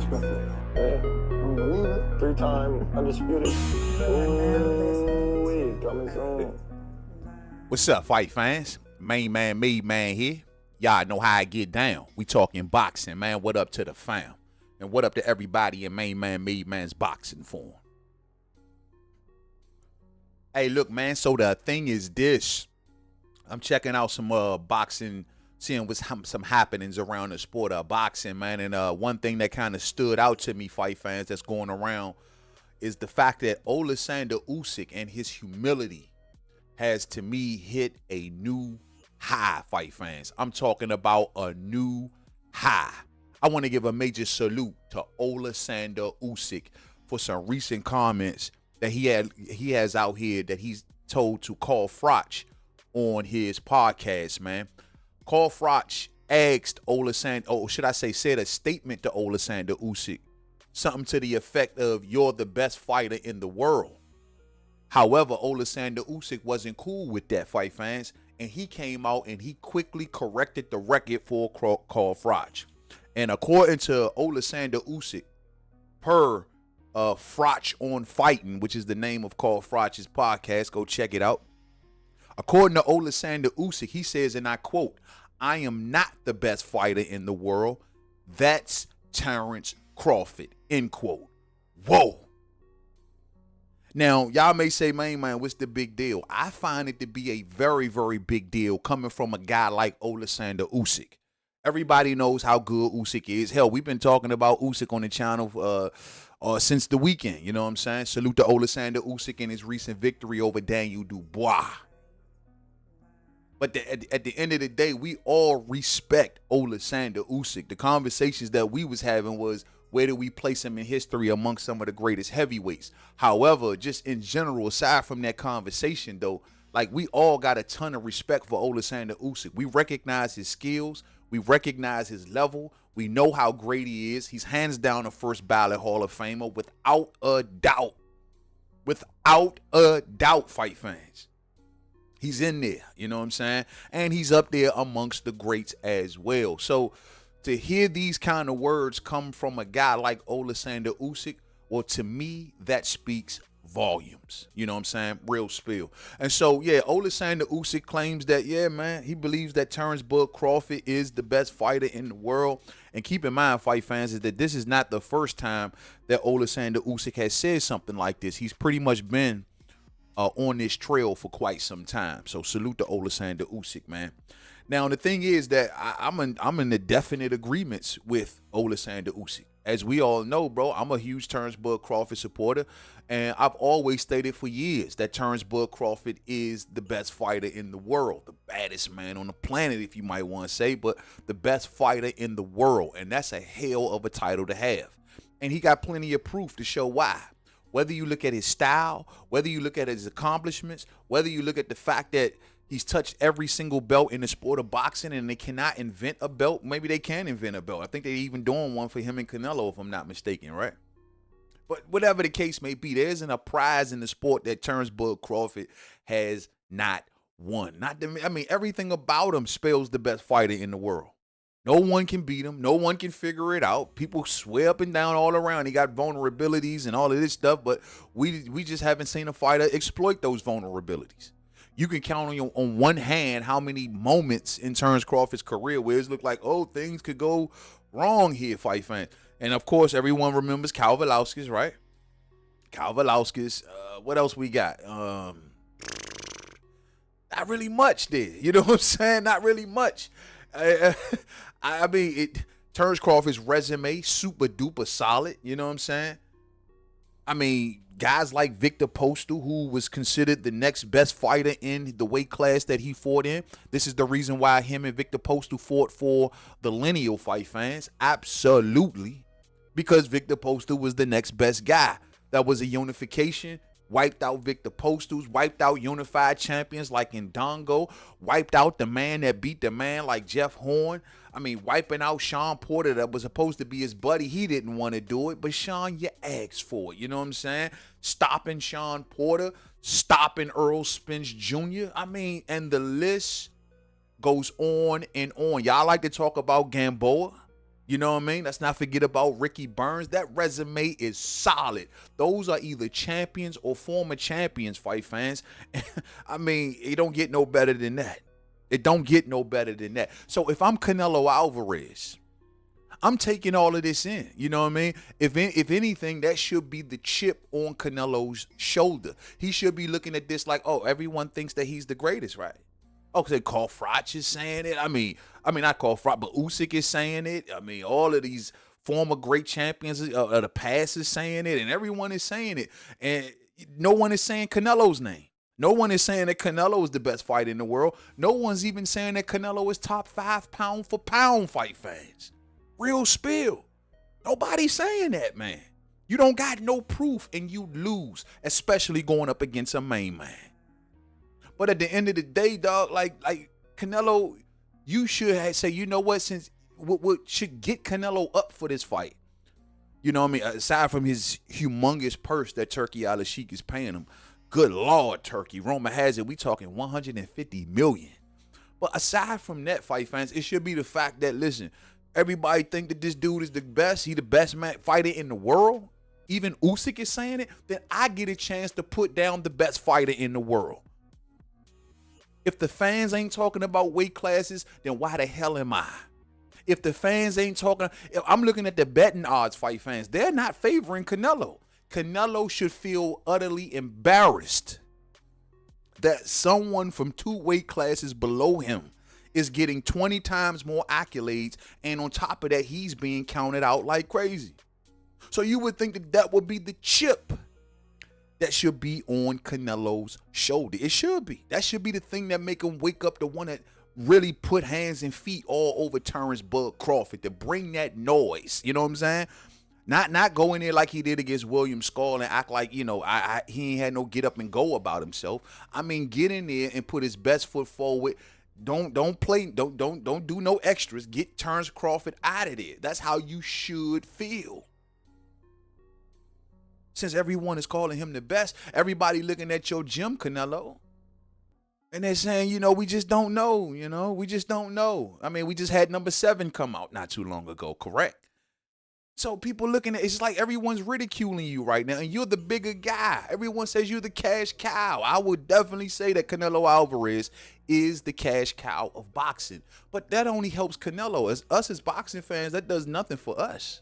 disrespectful. Yeah, don't believe it. 3-time undisputed. Ooh, coming soon. What's up, fight fans? Mainman Mademan here. Y'all know how I get down. We talking boxing, man. What up to the fam? And what up to everybody in Mainman Mademan's boxing form? Hey, look, man. So the thing is this. I'm checking out some boxing, seeing what's some happenings around the sport of boxing, man. And one thing that kind of stood out to me, fight fans, that's going around is the fact that Oleksandr Usyk and his humility has, to me, hit a new high, fight fans. I'm talking about a new high. I want to give a major salute to Oleksandr Usyk for some recent comments that he has out here that he's told to Carl Froch on his podcast, man. Carl Froch asked Oleksandr, or should I say, said a statement to Oleksandr Usyk, something to the effect of, "You're the best fighter in the world." However, Oleksandr Usyk wasn't cool with that, fight fans, and he came out and he quickly corrected the record for Carl Froch. And according to Oleksandr Usyk, per Froch on Fighting, which is the name of Carl Froch's podcast, go check it out. According to Oleksandr Usyk, he says, and I quote, "I am not the best fighter in the world. That's Terence Crawford," end quote. Whoa. Now, y'all may say, man, what's the big deal? I find it to be a very, very big deal coming from a guy like Oleksandr Usyk. Everybody knows how good Usyk is. Hell, we've been talking about Usyk on the channel since the weekend. You know what I'm saying? Salute to Oleksandr Usyk and his recent victory over Daniel Dubois. But at the end of the day, we all respect Oleksandr Usyk. The conversations that we was having was, where do we place him in history amongst some of the greatest heavyweights? However, just in general, aside from that conversation, though, like, we all got a ton of respect for Oleksandr Usyk. We recognize his skills. We recognize his level. We know how great he is. He's hands down a first ballot Hall of Famer without a doubt. Without a doubt, fight fans. He's in there, you know what I'm saying? And he's up there amongst the greats as well. So to hear these kind of words come from a guy like Oleksandr Usyk, well, to me, that speaks volumes. You know what I'm saying? Real spill. And so, yeah, Oleksandr Usyk claims that, yeah, man, he believes that Terence Crawford is the best fighter in the world. And keep in mind, fight fans, is that this is not the first time that Oleksandr Usyk has said something like this. He's pretty much been on this trail for quite some time. So salute to Oleksandr Usyk, man. Now, the thing is that I'm in the definite agreements with Oleksandr Usyk. As we all know, bro, I'm a huge Terence Crawford supporter, and I've always stated for years that Terence Crawford is the best fighter in the world, the baddest man on the planet, if you might want to say, but the best fighter in the world, and that's a hell of a title to have. And he got plenty of proof to show why. Whether you look at his style, whether you look at his accomplishments, whether you look at the fact that he's touched every single belt in the sport of boxing and they cannot invent a belt. Maybe they can invent a belt. I think they're even doing one for him and Canelo, if I'm not mistaken, right? But whatever the case may be, there isn't a prize in the sport that Terence Crawford has not won. Everything about him spells the best fighter in the world. No one can beat him. No one can figure it out. People swear up and down all around. He got vulnerabilities and all of this stuff, but we just haven't seen a fighter exploit those vulnerabilities. You can count on one hand how many moments in Terence Crawford's career where it's looked like, oh, things could go wrong here, fight fans. And, of course, everyone remembers Cal Velasquez, right? Cal Velasquez. What else we got? Not really much there. You know what I'm saying? Not really much. Terence Crawford's resume, super duper solid. You know what I'm saying? I mean, guys like Victor Postol, who was considered the next best fighter in the weight class that he fought in. This is the reason why him and Victor Postol fought for the lineal, fight fans. Absolutely. Because Victor Postol was the next best guy. That was a unification. Wiped out Victor Postol's, wiped out unified champions like Ndongo, wiped out the man that beat the man like Jeff Horn. I mean, wiping out Sean Porter that was supposed to be his buddy. He didn't want to do it, but Sean, you asked for it. You know what I'm saying? Stopping Sean Porter, stopping Earl Spence Jr. I mean, and the list goes on and on. Y'all like to talk about Gamboa. You know what I mean? Let's not forget about Ricky Burns. That resume is solid. Those are either champions or former champions, fight fans. I mean, it don't get no better than that. It don't get no better than that. So if I'm Canelo Alvarez, I'm taking all of this in. You know what I mean? If anything, that should be the chip on Canelo's shoulder. He should be looking at this like, oh, everyone thinks that he's the greatest, right? Okay, Crawford is saying it. I mean, not Crawford, but Usyk is saying it. I mean, all of these former great champions of the past is saying it, and everyone is saying it. And no one is saying Canelo's name. No one is saying that Canelo is the best fighter in the world. No one's even saying that Canelo is top 5 pound for pound, fight fans. Real spill. Nobody's saying that, man. You don't got no proof and you lose, especially going up against a main man. But at the end of the day, dog, like Canelo, you should say, you know what, since what should get Canelo up for this fight. You know what I mean? Aside from his humongous purse that Turkey Al-Sheikh is paying him. Good Lord, Turkey. Roma has it. We talking 150 million. But aside from that, fight fans, it should be the fact that, listen, everybody think that this dude is the best. He the best fighter in the world. Even Usyk is saying it. Then I get a chance to put down the best fighter in the world. If the fans ain't talking about weight classes, then why the hell am I? If the fans ain't talking, if I'm looking at the betting odds, fight fans, they're not favoring Canelo. Canelo should feel utterly embarrassed that someone from 2 weight classes below him is getting 20 times more accolades, and on top of that, he's being counted out like crazy. So you would think that that would be the chip that should be on Canelo's shoulder. It should be. That should be the thing that make him wake up, the one that really put hands and feet all over Terence Crawford, to bring that noise. You know what I'm saying? Not go in there like he did against William Skull and act like, you know, he ain't had no get up and go about himself. I mean, get in there and put his best foot forward. Don't do no extras. Get Terence Crawford out of there. That's how you should feel. Since everyone is calling him the best, everybody looking at your gym, Canelo. And they're saying, you know, we just don't know, you know, we just don't know. I mean, we just had number 7 come out not too long ago, correct? So people looking at it's like everyone's ridiculing you right now, and you're the bigger guy. Everyone says you're the cash cow. I would definitely say that Canelo Alvarez is the cash cow of boxing. But that only helps Canelo. As us as boxing fans, that does nothing for us.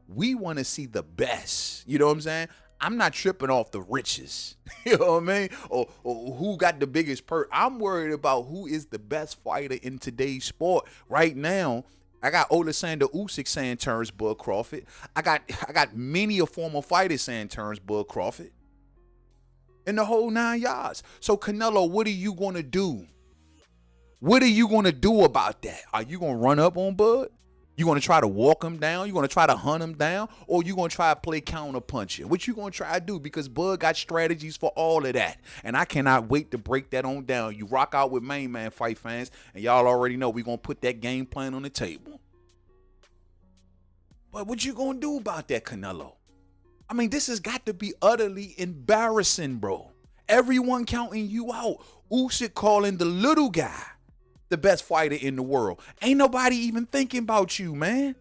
We want to see the best. You know what I'm saying? I'm not tripping off the riches. You know what I mean? Or who got the biggest purse. I'm worried about who is the best fighter in today's sport. Right now, I got Oleksandr Usyk saying Terence Crawford. I got many a former fighter saying Terence Crawford. And the whole 9 yards. So Canelo, what are you going to do? What are you going to do about that? Are you going to run up on Bud? You going to try to walk him down? You going to try to hunt him down? Or you going to try to play counter puncher? What you going to try to do? Because Bud got strategies for all of that. And I cannot wait to break that on down. You rock out with Mainman, fight fans. And y'all already know we're going to put that game plan on the table. But what you going to do about that, Canelo? I mean, this has got to be utterly embarrassing, bro. Everyone counting you out. Usyk calling the little guy the best fighter in the world. Ain't nobody even thinking about you, man.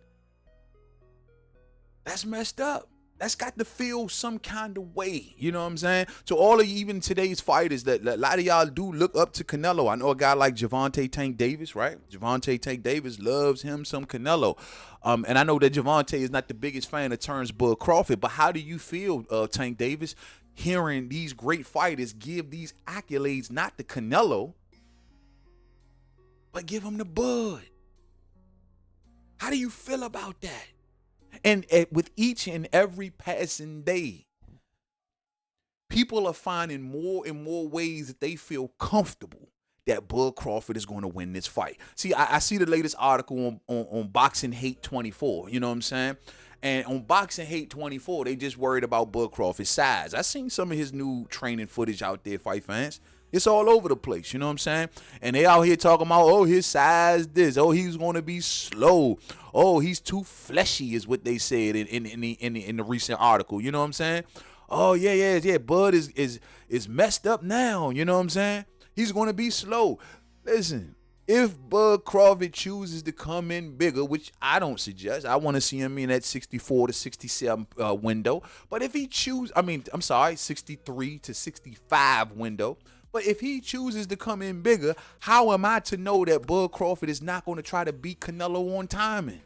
That's messed up. That's got to feel some kind of way. You know what I'm saying? To all of you, even today's fighters, that a lot of y'all do look up to Canelo. I know a guy like Gervonta Tank Davis, right? Gervonta Tank Davis loves him some Canelo. And I know that Gervonta is not the biggest fan of Terence Crawford, but how do you feel, Tank Davis, hearing these great fighters give these accolades, not to Canelo, but give him the Bud? How do you feel about that? And with each and every passing day, people are finding more and more ways that they feel comfortable that Bud Crawford is going to win this fight. See, I see the latest article on Boxing Hate 24, you know what I'm saying? And on Boxing Hate 24, they just worried about Bud Crawford's size. I seen some of his new training footage out there, fight fans. It's all over the place, you know what I'm saying? And they out here talking about, oh, his size this. Oh, he's going to be slow. Oh, he's too fleshy is what they said in the recent article, you know what I'm saying? Oh, yeah. Bud is messed up now, you know what I'm saying? He's going to be slow. Listen, If Bud Crawford chooses to come in bigger, which I don't suggest, I want to see him in that 64 to 67 window. But if he I'm sorry, 63 to 65 window. But if he chooses to come in bigger, how am I to know that Bud Crawford is not going to try to beat Canelo on timing?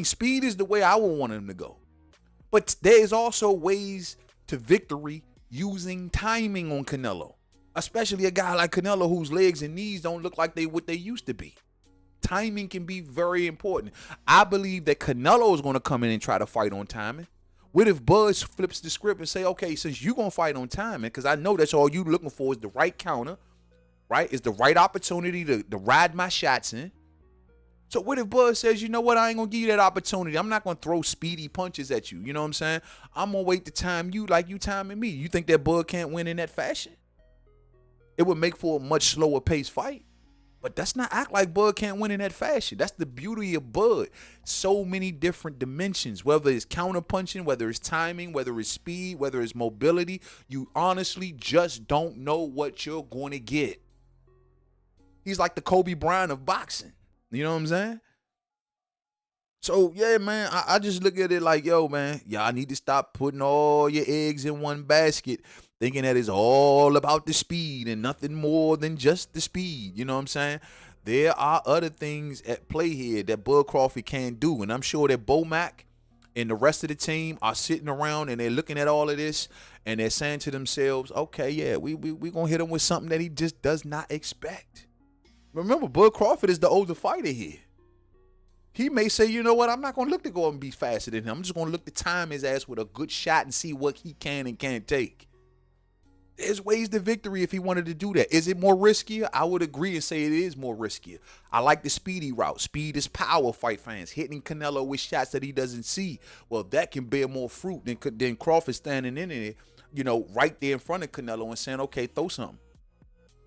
Speed is the way I would want him to go. But there's also ways to victory using timing on Canelo. Especially a guy like Canelo whose legs and knees don't look like what they used to be. Timing can be very important. I believe that Canelo is going to come in and try to fight on timing. What if Buzz flips the script and say, okay, since you're going to fight on timing, because I know that's all you're looking for is the right counter, right? Is the right opportunity to ride my shots in. So what if Buzz says, you know what, I ain't going to give you that opportunity. I'm not going to throw speedy punches at you. You know what I'm saying? I'm going to wait to time you like you timing me. You think that Bud can't win in that fashion? It would make for a much slower paced fight. But that's not act like Bud can't win in that fashion. That's the beauty of Bud. So many different dimensions, whether it's counter punching, whether it's timing, whether it's speed, whether it's mobility. You honestly just don't know what you're going to get. He's like the Kobe Bryant of boxing. You know what I'm saying? So, yeah, man, I just look at it like, yo, man, y'all need to stop putting all your eggs in one basket, thinking that it's all about the speed and nothing more than just the speed. You know what I'm saying? There are other things at play here that Bud Crawford can do. And I'm sure that Bomac and the rest of the team are sitting around and they're looking at all of this and they're saying to themselves, okay, yeah, we going to hit him with something that he just does not expect. Remember, Bud Crawford is the older fighter here. He may say, you know what, I'm not going to look to go and be faster than him. I'm just going to look to time his ass with a good shot and see what he can and can't take. There's ways to victory if he wanted to do that. Is it more riskier? I would agree and say it is more riskier. I like the speedy route. Speed is power, fight fans. Hitting Canelo with shots that he doesn't see. Well, that can bear more fruit than Crawford standing in it, right there in front of Canelo and saying, okay, throw something.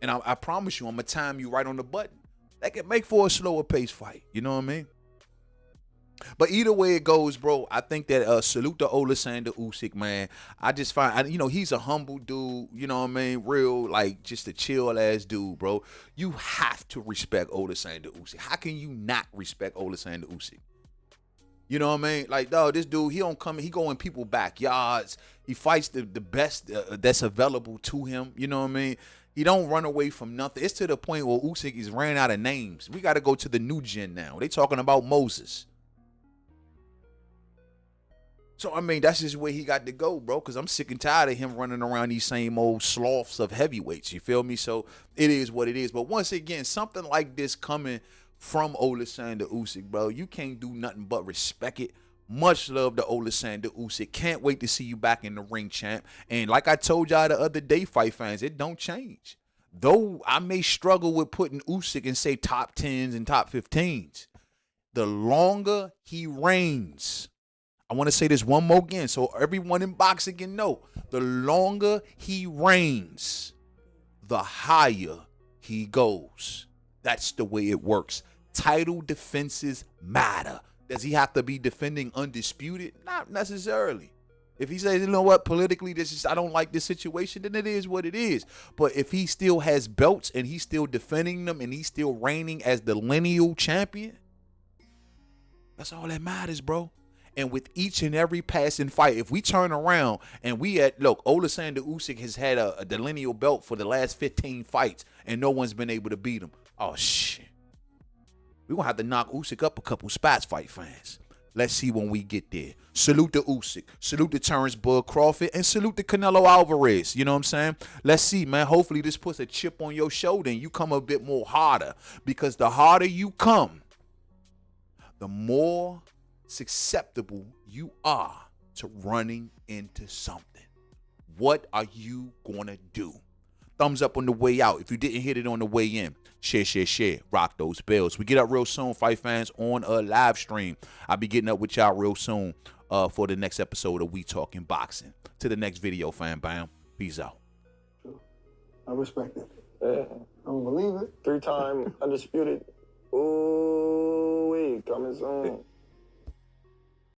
And I promise you, I'm going to time you right on the button. That can make for a slower pace fight. You know what I mean? But either way it goes, bro, I think that salute to Oleksandr Usyk, man. I just find, he's a humble dude, you know what I mean? Real, like, just a chill-ass dude, bro. You have to respect Oleksandr Usyk. How can you not respect Oleksandr Usyk? You know what I mean? Like, dog, this dude, he go in people's backyards. He fights the best that's available to him, you know what I mean? He don't run away from nothing. It's to the point where Usyk is ran out of names. We got to go to the new gen now. They talking about Moses. So, that's just where he got to go, bro, because I'm sick and tired of him running around these same old sloths of heavyweights. You feel me? So, it is what it is. But once again, something like this coming from Oleksandr Usyk, bro, you can't do nothing but respect it. Much love to Oleksandr Usyk. Can't wait to see you back in the ring, champ. And like I told y'all the other day, fight fans, it don't change. Though I may struggle with putting Usyk in, say, top 10s and top 15s, the longer he reigns, I want to say this one more again so everyone in boxing can know. The longer he reigns, the higher he goes. That's the way it works. Title defenses matter. Does he have to be defending undisputed? Not necessarily. If he says, you know what, politically, I don't like this situation, then it is what it is. But if he still has belts and he's still defending them and he's still reigning as the lineal champion, that's all that matters, bro. And with each and every passing fight, if we turn around and Oleksandr Usyk has had a delineal belt for the last 15 fights and no one's been able to beat him. Oh, shit. We're going to have to knock Usyk up a couple spots, fight fans. Let's see when we get there. Salute to Usyk. Salute to Terence Bud Crawford. And salute to Canelo Alvarez. You know what I'm saying? Let's see, man. Hopefully this puts a chip on your shoulder and you come a bit more harder. Because the harder you come, the more susceptible you are to running into something. What are you gonna do? Thumbs up on the way out. If you didn't hit it on the way in, share. Rock those bells. We get up real soon, fight fans, on a live stream. I'll be getting up with y'all real soon for the next episode of We Talking Boxing. To the next video, fam. Bam. Peace out. I respect it. Yeah. I don't believe it. 3-time undisputed. Ooh, coming soon.